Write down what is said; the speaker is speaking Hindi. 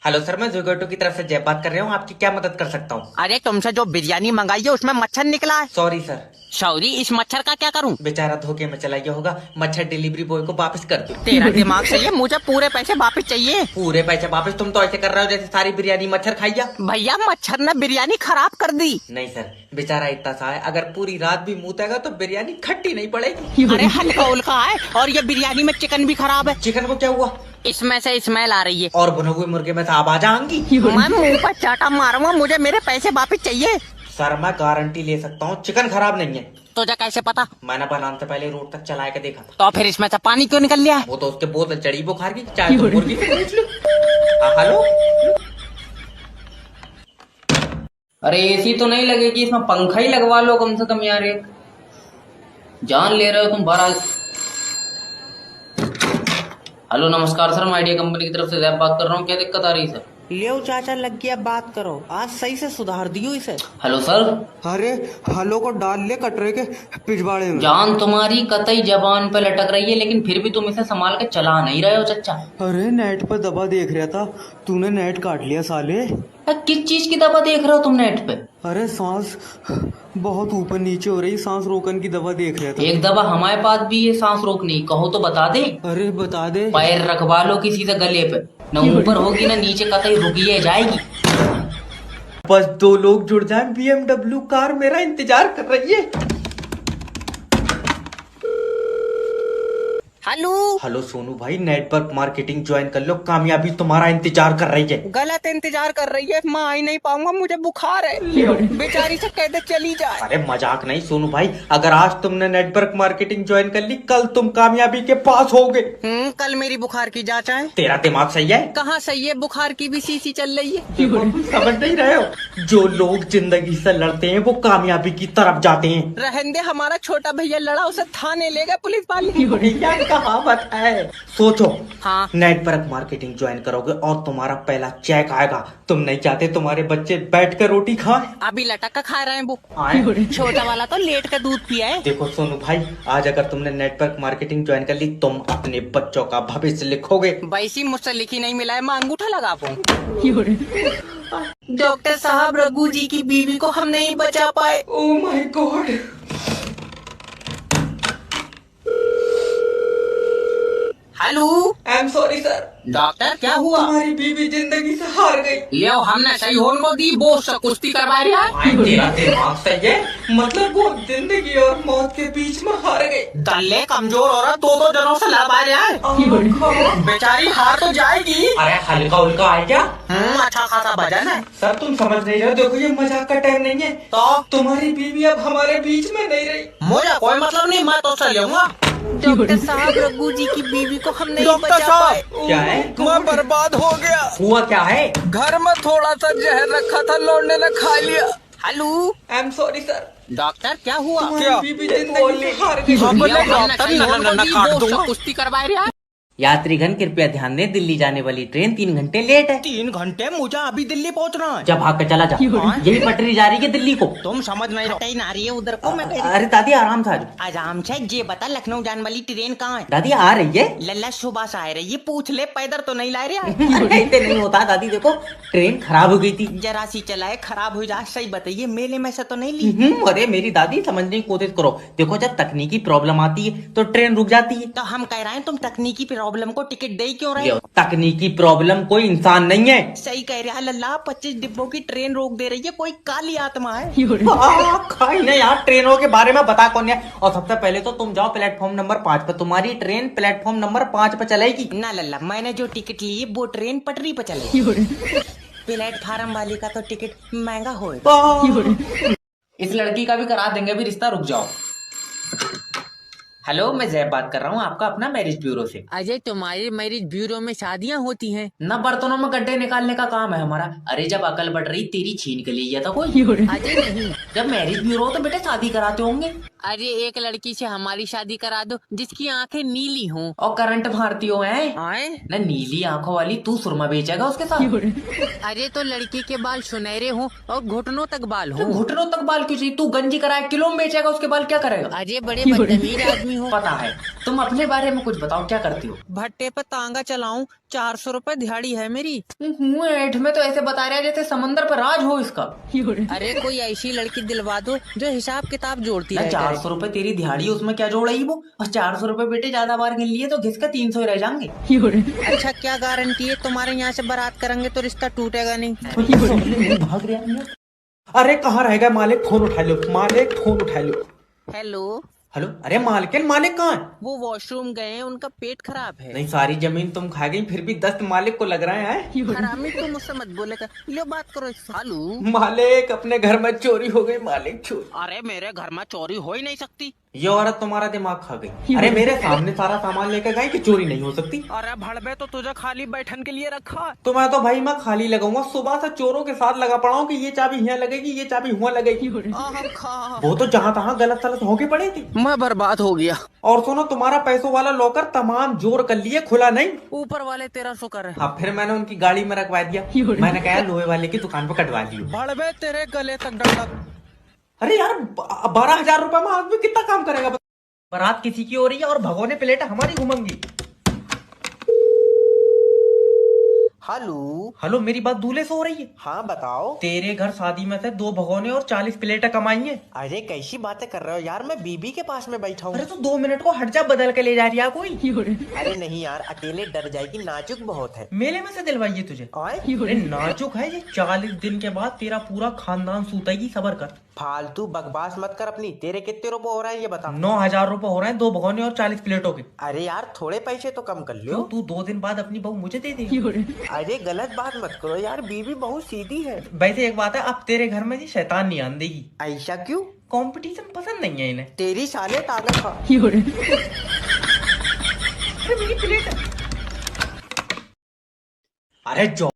हेलो सर, मैं जोगेटो की तरफ से जय बात कर रहा हूँ। आपकी क्या मदद कर सकता हूँ? अरे तुमसे जो बिरयानी मंगाई है उसमें मच्छर निकला है। Sorry sir. सॉरी, इस मच्छर का क्या करूं? बेचारा धोखे में चला गया होगा। मच्छर डिलीवरी बॉय को वापस कर दो। तेरा दिमाग सही है, मुझे पूरे पैसे वापस चाहिए। पूरे पैसे वापस? तुम तो ऐसे कर रहे हो जैसे सारी बिरयानी मच्छर खाई जा। भैया मच्छर ने बिरयानी खराब कर दी। नहीं सर, बेचारा इतना सा है, अगर पूरी रात भी मुतेगा तो बिरयानी खट्टी नहीं पड़ेगी। अरे हल्का उल्का है, और ये बिरयानी में चिकन भी खराब है। चिकन को क्या हुआ? इसमें से स्मेल आ रही है। और भुने हुए मुर्गे में तो आवाज आएंगी। मैं मुंह पर चाटा मारूंगा, मुझे मेरे पैसे वापस चाहिए। सर मैं गारंटी ले सकता हूँ, चिकन खराब नहीं है। तुझे कैसे पता? मैंने बनाने से पहले रोड तक चला के देखा था। तो फिर इसमें से पानी क्यों निकल लिया है? वो तो उसके बोतल चढ़ी बुखार की, चाहे तो मुर्गी से पूछ लो। हेलो, अरे एसी तो नहीं लगेगी इसमें, पंखा ही लगवा लो कम से कम यार। एक जान ले रहे हो तुम बाहर। हेलो नमस्कार सर, मैं आइडिया कंपनी की तरफ से जैब बात कर रहा हूँ। क्या दिक्कत आ रही है सर? लियो चाचा लग गया, बात करो, आज सही से सुधार दियो इसे। Hello sir. अरे हलो को डाल ले कटरे के पिछवाड़े में। जान तुम्हारी कतई जबान पे लटक रही है, लेकिन फिर भी तुम इसे संभाल के चला नहीं रहे हो चच्चा। अरे नेट पर दबा देख रहा था, तूने नेट काट लिया साले। किस चीज की दवा देख रहे हो तुम नेट पे? अरे सांस बहुत ऊपर नीचे हो रही, सांस रोकन की दवा देख रहा था। एक दवा हमारे पास भी है सांस रोकनी, कहो तो बता दे। अरे बता दे। पैर रखवा लो किसी से गले पे, न ऊपर होगी न नीचे, कतई रुकी जाएगी। बस 2 लोग जुड़ जाएं, BMW कार मेरा इंतजार कर रही है। हेलो हेलो सोनू भाई, नेटवर्क मार्केटिंग ज्वाइन कर लो, कामयाबी तुम्हारा इंतजार कर रही है। गलत इंतजार कर रही है, मैं आ ही नहीं पाऊंगा, मुझे बुखार है। बेचारी से कह दे चली जाए। अरे मजाक नहीं सोनू भाई, अगर आज तुमने नेटवर्क मार्केटिंग ज्वाइन कर ली, कल तुम कामयाबी के पास होगे। कल मेरी बुखार की जांच है। तेरा दिमाग सही है? कहाँ सही है, बुखार की भी सीसी चल रही है। समझ नहीं रहे हो? जो लोग जिंदगी से लड़ते हैं वो कामयाबी की तरफ जाते हैं। रहने दे, हमारा छोटा भैया लड़ा, उसे थाने ले गए पुलिस वाले। क्या कहावत है। सोचो, हाँ। नेटवर्क मार्केटिंग ज्वाइन करोगे और तुम्हारा पहला चेक आएगा। तुम नहीं चाहते तुम्हारे बच्चे बैठ कर रोटी खाएं? अभी लटक कर खा रहे हैं वो। छोटा वाला तो लेट कर दूध पिया है। देखो सोनू भाई, आज अगर तुमने नेटवर्क मार्केटिंग ज्वाइन कर ली, तुम अपने बच्चों का भविष्य लिखोगे। वैसी मुझसे लिखी नहीं मिला है, मैं अंगूठा लगा पाऊँ। डॉक्टर साहब, रघु जी की बीवी को हम नहीं बचा पाए। Oh my God. Hello, I am sorry sir. Doctor क्या हुआ? तुम्हारी बीवी जिंदगी से हार गई। ले हमने सही होने को दी, वो उससे कुश्ती करवा रहा है। तेरा दिमाग सही है? मतलब वो जिंदगी और मौत के बीच में हार गई। दल्ले कमजोर हो रहा, 2-2 जनों से लड़वा रहा है। बेचारी हार तो जाएगी। अरे हल्का उल्का है क्या? अच्छा खासा वजन है। सर तुम समझ नहीं रहे हो, देखो ये मजाक का टाइम नहीं है। तो तुम्हारी बीवी अब हमारे बीच में नहीं रही। मुझे कोई मतलब नहीं, मैं तो से लूंगा। डॉक्टर साहब, रघु जी की बीवी को हम नहीं बचा पाए। क्या है? मैं बर्बाद हो गया। हुआ क्या है? घर में थोड़ा सा जहर रखा था, लौंडे ने खा लिया। Hello, I am sorry sir. Doctor क्या हुआ? तुम्हारी बीवी जिंदगी से हार गई। कुश्ती करवा रहा है। यात्रीगण कृपया ध्यान दें, दिल्ली जाने वाली ट्रेन 3 घंटे लेट है। 3 घंटे? मुझे अभी दिल्ली पहुंचना है। जब भाग कर चला जा, यही पटरी जा रही है दिल्ली को। तुम समझ नहीं रहे ना रही है उधर को। मैं अरे दादी आराम से आ जाओ। आराम से ये बता, लखनऊ जाने वाली ट्रेन कहाँ है? दादी आ रही है। लल्ला सुबह से आ रही है, पूछ ले, पैदल तो नहीं ला रहा है। ऐसे नहीं होता दादी, देखो ट्रेन खराब हो गई थी। जरा सी चलाए, खराब हो जाए। सही बताइए, मेले में से तो नहीं ली? अरे मेरी दादी समझने की कोशिश करो। देखो जब तकनीकी प्रॉब्लम आती है तो ट्रेन रुक जाती है। तो हम कह रहे हैं, तुम तकनीकी प्रॉब्लम को टिकट दे क्यों रहे? तकनीकी प्रॉब्लम कोई इंसान नहीं है। सही कह रहा है लल्ला, 25 डिब्बों की ट्रेन रोक दे रही है, कोई काली आत्मा है। खाई ना यार, ट्रेनों के बारे में बता कौन है। और सबसे पहले तो तुम जाओ प्लेटफॉर्म नंबर 5 पे, तुम्हारी ट्रेन प्लेटफॉर्म नंबर 5 पे चलेगी। ना लल्ला, मैंने जो टिकट ली है वो ट्रेन पटरी पे चलेगी। प्लेटफार्म वाली का तो टिकट महंगा होगा। इस लड़की का भी करा देंगे, भी रिश्ता, रुक जाओ। हेलो, मैं जैब बात कर रहा हूँ, आपका अपना मैरिज ब्यूरो से। अजय, तुम्हारे मैरिज ब्यूरो में शादियाँ होती हैं? न बर्तनों में गड्ढे निकालने का काम है हमारा। अरे जब अकल बढ़ रही तेरी छीन के लिए था कोई? अजय नहीं। जब मैरिज ब्यूरो हो तो बेटे शादी कराते होंगे। अरे एक लड़की से हमारी शादी करा दो जिसकी आंखें नीली हों और करंट मारती हो हैं। आए न नीली आंखों वाली तू सुरमा बेचेगा उसके साथ। अरे तो लड़की के बाल सुनहरे हों और घुटनों तक बाल तो हों। घुटनों तक बाल क्यों चाहिए? तू गंजी कराए किलो में बेचेगा, उसके बाल क्या करेगा? अरे बड़े बदतमीज आदमी हो। पता है। तुम अपने बारे में कुछ बताओ, क्या करती हो? भट्टे पर तांगा चलाऊं, 400 रुपए दिहाड़ी है मेरी। हूँ ऐठ में तो ऐसे बता रहा है जैसे समंदर पर राज हो इसका। अरे कोई ऐसी लड़की दिलवा दो जो हिसाब किताब जोड़ती है। 400 रुपए तेरी दिहाड़ी, उसमें क्या जोड़ रही वो? और 400 रुपए बेटे ज्यादा बार गिन लिए तो घिसका 300 ही रह जाएंगे। अच्छा क्या गारंटी है तुम्हारे यहाँ से बारात करेंगे तो रिश्ता टूटेगा नहीं? भाग रहा है। अरे कहाँ रह गए मालिक, फोन उठा लो मालिक, फोन उठा लो। हेलो। हेलो, अरे मालिक मालिक कहाँ है? वो वॉशरूम गए हैं, उनका पेट खराब है। नहीं, सारी जमीन तुम खा गई फिर भी दस्त मालिक को लग रहे हैं। हरामी तुम मुझसे मत बोलेगा, लो बात करो इससे। हेलो मालिक अपने घर में चोरी हो गई मालिक, चोरी। अरे मेरे घर में चोरी हो ही नहीं सकती। ये औरत तुम्हारा दिमाग खा गई। अरे मेरे सामने सारा सामान लेकर गई कि चोरी नहीं हो सकती। अरे भड़बे तो तुझे खाली बैठन के लिए रखा। तो मैं तो भाई मैं खाली लगाऊंगा, सुबह से चोरों के साथ लगा पड़ा हूँ कि ये चाबी यहाँ लगेगी, ये चाबी वहाँ लगेगी। वो तो जहाँ तहाँ गलत सलत होके पड़ी थी। मैं बर्बाद हो गया। और सुनो, तुम्हारा पैसों वाला लॉकर तमाम जोर कर लिए, खुला नहीं। ऊपर वाले तेरा शुक्र है। हाँ, फिर मैंने उनकी गाड़ी में रखवा दिया। मैंने कहा लोहे वाले की दुकान पे कटवा लियो। भड़बे तेरे गले तक डंडा। अरे यार, 12,000 रुपए में आदमी कितना काम करेगा? बारात किसी की हो रही है और भगोने प्लेट हमारी घूमेंगी। हेलो। हेलो, मेरी बात दूल्हे से हो रही है? हाँ बताओ। तेरे घर शादी में से 2 भगोने और 40 प्लेटें कमाई है। अरे कैसी बातें कर रहे हो यार, मैं बीबी के पास में बैठा हूँ। अरे तो 2 मिनट को हट जा, बदल के ले जा रही है कोई। अरे नहीं यार, अकेले डर जाएगी, नाजुक बहुत है। मेले में से दिलवाइए तुझे। अरे नाजुक है ये, 40 दिन के बाद तेरा पूरा खानदान सूतेगी, सबर कर। फालतू बकवास मत कर अपनी। तेरे कितने रुपए हो रहे हैं ये बता। 9,000 रुपए हो रहे हैं 2 भगोने और 40 प्लेटों के। अरे यार थोड़े पैसे तो कम कर लो। तू 2 दिन बाद अपनी बहू मुझे दे देगी। अरे गलत बात मत करो यार, बीबी बहुत सीधी है। वैसे एक बात है, अब तेरे घर में जी शैतान नहीं आन देगी। ऐसा क्यों? कंपटीशन पसंद नहीं है इन्हें। तेरी साले ताकत खा। अरे मेरी प्लेट। अरे जो